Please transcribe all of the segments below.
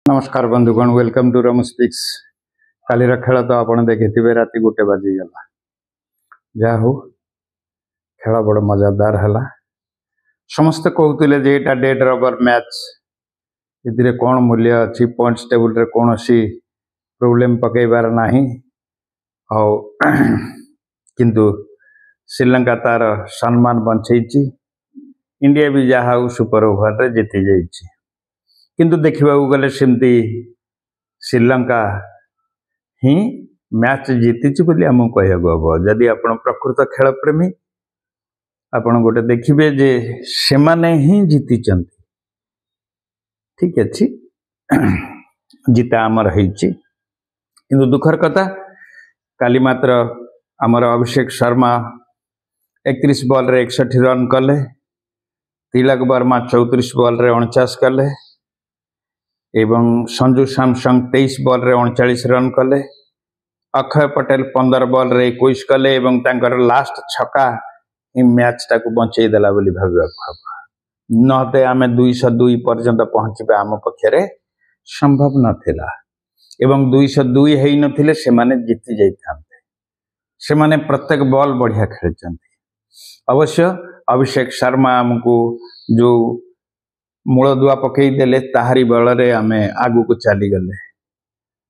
नमस्कार बंधुगण, welcome to rum speaks. कालीर खेल तो आप देखिथे राति 1 बाजिगला। जा हो खेल बड़ मजादार है। समस्ते कहते जे एटा डेड रबर मैच, इधर कौन मूल्य अच्छी पॉइंट्स टेबल रे कौन सी प्रोब्लेम पकईबार नाही। किंतु श्रीलंका तार सम्मान बंचई, इंडिया भी जहा सुपर ओवर रे जीति जाइए। किंतु देखा गले सेमती श्रीलंका ही मैच जीति बोली आम कह जदि आप प्रकृत खेल प्रेमी आपण गोटे देखिए जे सेमाने ही जीति। ठीक अच्छे जीता आमर किंतु दुखर कथा काली मात्र आमर अभिषेक शर्मा 31 बॉल रे 61 रन कले, तिलक वर्मा 34 बॉल रे 49 कले एवं संजू सैमसंग 23 बॉल रे 39 रन कले, अक्षय पटेल 15 बॉल रे 21 कले एवं तांकर लास्ट छक्का मैच टाकू बंचई देला बोली भाविबा नते आमे 202 पर्यंत पहुंचबा आम पक्षरे संभव नथिला एवं 202 हेई नथिले से माने जीति जाइथांते। से माने प्रत्येक बॉल बढ़िया खेलचंती। अवश्य अभिषेक शर्मा हमको जो मूलदुआ पकई देले ताहारी बल रे आमे आगु को चली गले।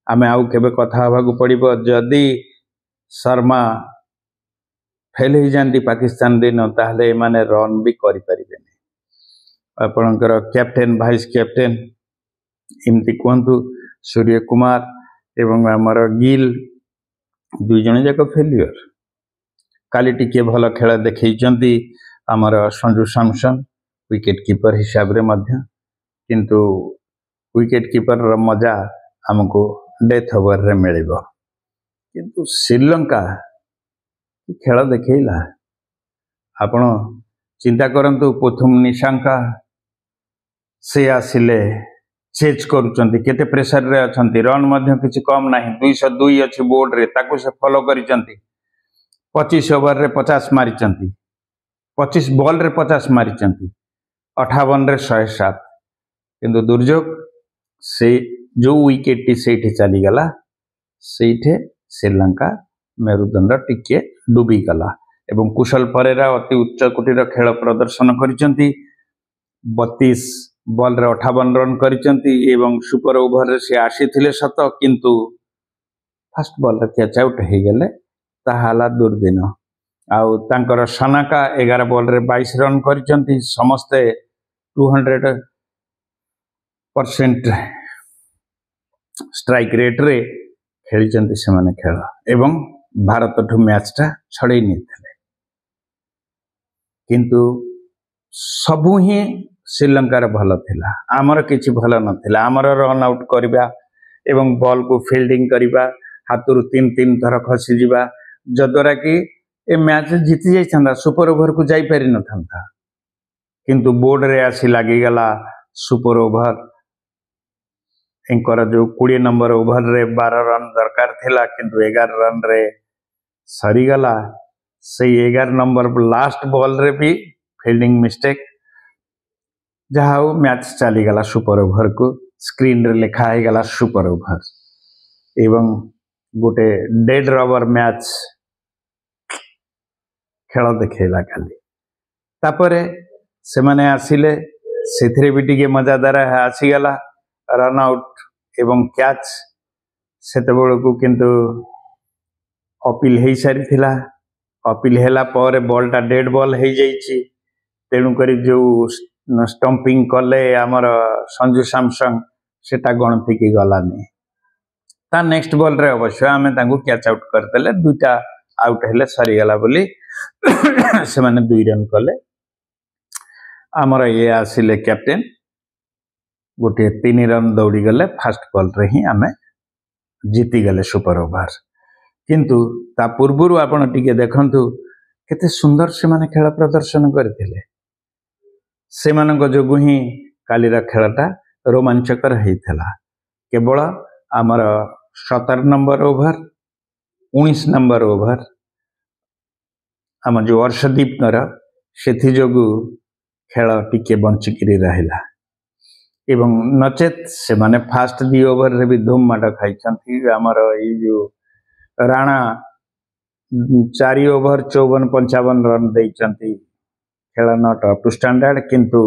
आमे आउ केबे कथा हबाकू पड़िबो जदि शर्मा फेल हो जाती पाकिस्तान दिन ताहले माने रन भी करि परिबेनी। आपणकर कैप्टेन वाइस कैप्टेन इमती कहतु सूर्य कुमार एवं आमर गिल दुई जन जाक फेलियर। काली टिके भल खेल देखैचंती आमर संजू सैमसन विकेट कीपर हिसाब रे मध्य, किंतु विकेट कीपर र मजा हमको डेथ ओवर रे मिलिबो। किंतु श्रीलंका खेल देखैला आपण चिंता करंतु प्रथम निशांका से आसिले चेज करूचंती केते प्रेशर रे अछंती। रन मध्य किछि कम नाही, 202 अछि बोर्ड रे, ताकू से फॉलो करिचंती। 25 ओवर रे 50 मारिचंती, 25 बॉल रे 50 मारिचंती, 58 रे 107। किंतु दुर्योग से जो विकेट टी सेठी चली गला सेठे श्रीलंका मेरुदंड टिके डूबी गला एवं कुशल परेरा अति उच्च कोटीर खेल प्रदर्शन करिचंती। 32 बॉल रे 58 रन करिचंती एवं सुपर ओवर रे से आसीथिले सत, किंतु फर्स्ट बॉल रे कैच आउट हे गेले। ताहाला दुर्दिन। आउ तांकर सनाका 11 बॉल रे 22 रन करिचंती। समस्ते 200% स्ट्राइक रेट रे खेलिचंती से माने खेल एवं भारत ठू मैच टा छड़े नहीं थे। किंतु सबू ही श्रीलंकार भल थिला, आमर किछि भल नथिला। आमर रन आउट करबा एवं बॉल को फील्डिंग करबा हाथुरु 3 थर खसी जिबा जद्वारा कि ए मैच जीति जाई छंदा, सुपर ओवर को जाई पारि न थांता। किंतु बोर्ड रे आसी लागी गला सुपर ओवर। इनकर जो 20 नंबर ओवर रे 12 रन दरकार थिला, किंतु 11 रन रे सरी गला। से 11 नंबर लास्ट बॉल रे भी फील्डिंग मिस्टेक, जहाँ मैच चली गला सुपर ओवर को। स्क्रीन रे लिखा है गला सुपर ओवर एवं गोटे डेड रबर मैच खेल देखला खाली। तापरे से माने आसिले सेथिरे भी टिके मजादार आसीगला रन आउट एवं कैच। सेतेबेल को किंतु अपील हो सारी थिला। अपील हैला पर बॉल टा डेड बॉल हो जाइछि, तेणु करी जो स्टंपिंग कले आमर संजू सैमसंग सेटा गणति की गलानी। ता नेक्स्ट बॉल रे अवश्य आमे तांको कैच आउट करदेले, 2टा आउट हेले सरी गला बोली से माने 2 रन कले। आमर ये आसिले कैप्टेन गोटे 3 रन दौड़ी गले। फास्ट बॉल रे ही आमे जीति गले सुपर ओवर। किंतु ता पूर्वरु आपण टिके देखंतु केते सुंदर से माने खेल प्रदर्शन करथिले। से मानक जोगु ही कालीरा खेलटा रोमांचकर होइथला। केवल आमर 17 नंबर ओवर 19 नंबर ओवर आम जो अर्शदीप नर से जोगु खेल टिके बंचिकी रहा। एवं नचेत से माने फास्ट 2 ओवर रे भी धूम माड खाई आमर यो राणा 4 ओवर 54-55 रन देइचंती खेल नट अप टू स्टैंडर्ड किंतु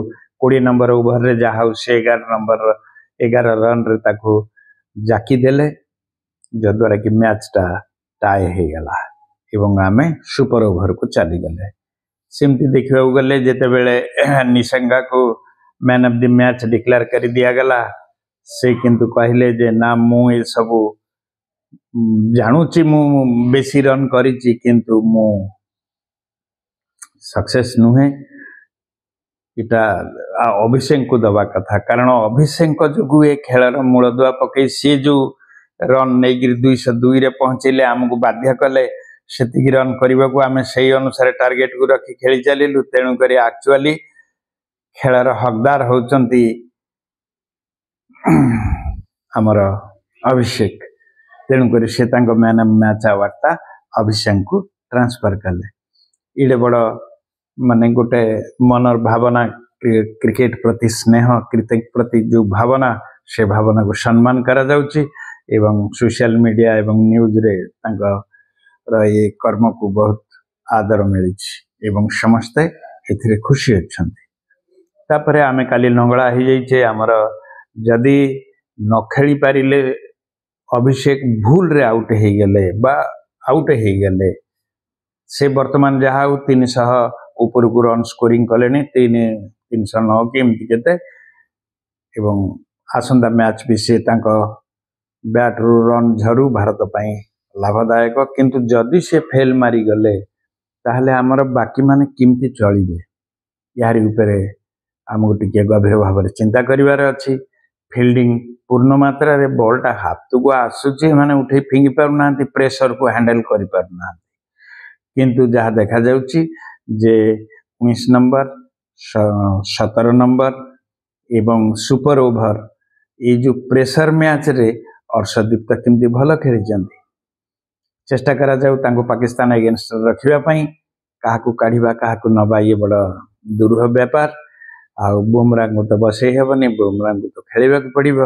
20 नंबर ओवर रे जहा से 11 रन रे ताको जाकी देले जद्वारा कि मैच टा टाई हो गला एवं आमे सुपर ओवर को चली गले सेमती देखा गले जिते बेले निसंगा को man of the match declare कर दिया गला से किंतु कहले जे ना मु ए सब जानूची मु बेसी रन करिची किंतु मु सक्सेस नुहे इटा अभिषेक को दबा कथा कारण अभिषेक जो ए खेलर मूलदुआ पकई सी जो रन नहीं 202 रे पहुंचले आमको बाध्य कले सेतिकी रन करने को आम से अनुसार टार्गेट को रखी खेली चलू तेणुक एक्चुअली खेलर हकदार होचंती आमर अभिषेक तेणुक से मैन ऑफ मैच अवार्ड अभिषेक को ट्रांसफर कले इडे बड़ माने गोटे मनर भावना क्रिकेट प्रति स्नेह क्रिकेट प्रति जो भावना से भावना को सम्मान करा जाउची एवं सोशल मीडिया एवं न्यूज रे ये कर्म को बहुत आदर मिली एवं समस्ते एथिरे खुशी अच्छंती तापरे आमे काली नंगला ही जाइछे हमर जदी न खेली पारिले अभिषेक भूल रे आउट हे गेले बा आउट हे गेले से वर्तमान जहा 300 ऊपर को रन स्कोरिंग कले 309 के एमती केते एवं आसंदा मैच भी से तांको बैट रू रन झरू भारत पाई लाभदायक किंतु जदि से फेल मारी गले ताहले हमर बाकी माने किमती चलिबे यारी ऊपर हमको टिके गभीर भाव में चिंता करिवार अछि फील्डिंग पूर्ण मात्रा रे बॉलटा हाथ को आसुची माने उठे फिंगी पारना प्रेशर को हैंडल करि पारना किंतु जहाँ देखा जाउची जे 19 नंबर 17 नंबर एवं सुपर ओवर ये जो प्रेशर मैच रे अर्षदीप तक केमती भल खेली चेष्टा करा जाऊ तांको पाकिस्तान अगेंस्ट रखिबा पई काहाकू काढिबा काहाकू नबा ये बड़ दुरूह व्यापार आ बुमराह को तो बसई हेबनी बुमराह को तो खेलिबा को पड़िबो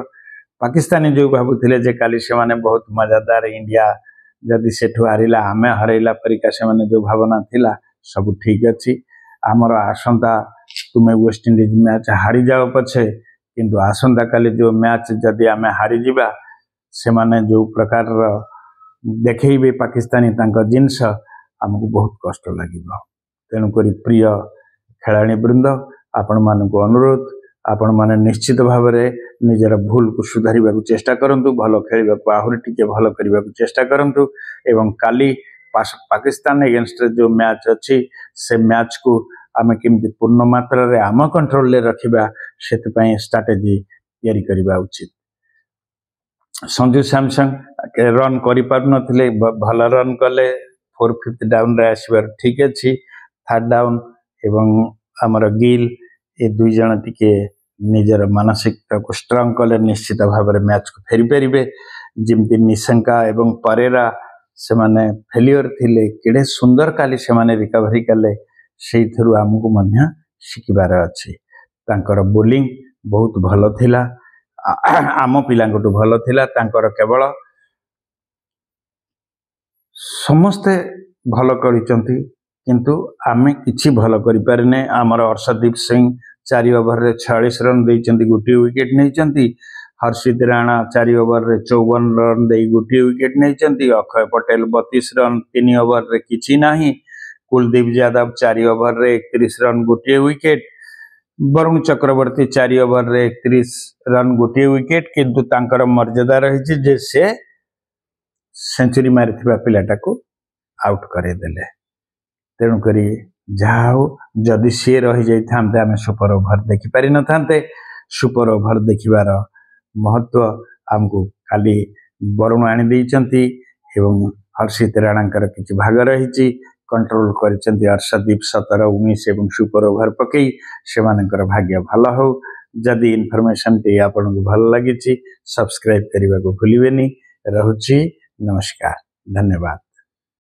पाकिस्तानी जो भाबुथिले जे काली से माने बहुत मजादार इंडिया जदि सेठु हारिला आमे हरैला परिका से माने जो भावना थिला सब ठीक अछि आमर आसंता तुमे वेस्ट इंडीज मैच हारी जाओ पछे किंतु आसंता काली जो मैच जदि आमे हारी जिबा से माने जो प्रकार देखैबे पाकिस्तानी तांका जिनस हमको बहुत कष्ट लागिबो तेणुक प्रिय खेलाणी वृंद आपण मानक अनुरोध आपण माने निश्चित भाव में निजर भूल को सुधारिबा को चेष्टा करंतु भलो खेलिबा को आहुरी टिके भलो करिबा को चेष्टा करंतु एवं काली पाकिस्तान अगेंस्ट जो मैच अच्छी से मैच को आम केमती पूर्ण मात्रा रे आम कंट्रोल ले रखिबा सेति पई स्ट्रेटजी तैयारी करिबा उचित संजू सैमसंग रन करि पार नथिले भल रन कले 4/5 डाउन रे आसीबार ठीक अछि थर्ड डाउन एवं हमर गिल ये दुई जन टिके निजर मानसिकता को स्ट्रांग कले निश्चित भाव में मैच को फेरी पारे जमती निशंका एवं परेरा से माने फेलियर थिले केड़े सुंदर काली से माने रिकवरी कले से आमको मध्य शिखबार अच्छी तांकर बोलिंग बहुत भल थिला आम पिला भल थिला तांकर केवल समस्ते भल करिसंती किंतु आमे किछि भल करि पारने आमर अर्षदीप सिंह 4 ओवर रे 46 रन देइचंती गोटे विकेट नैचंती हर्षित राणा 4 ओवर रे 54 रन दे गोटे विकेट नैचंती अक्षय पटेल 32 रन 3 ओवर रे किछि नाही कुलदीप यादव 4 ओवर रे 31 रन गोटे विकेट वरुण चक्रवर्ती 4 ओवर रे 31 रन गोटे विकेट किंतु तांकर मर्यादा रही जे से सेंचुरी मारिथिबा पिलाटा को आउट करे देले तेणुक जहाँ जदि सी रही जाते आम सुपर ओवर देखी पारि न थांते सुपर ओवर देखिबार महत्व आमको खाली वरुण आनी देइचंती एवं हर्षित राणांकर किछि भाग रही कंट्रोल करिसंती अर्षदीप 17-19 एवं सुपर ओवर पकई से भाग्य भल हो जदि इनफॉरमेशन टी आपन को भल लगी सब्सक्राइब करने को भूलिबेनी रहुछि नमस्कार धन्यवाद।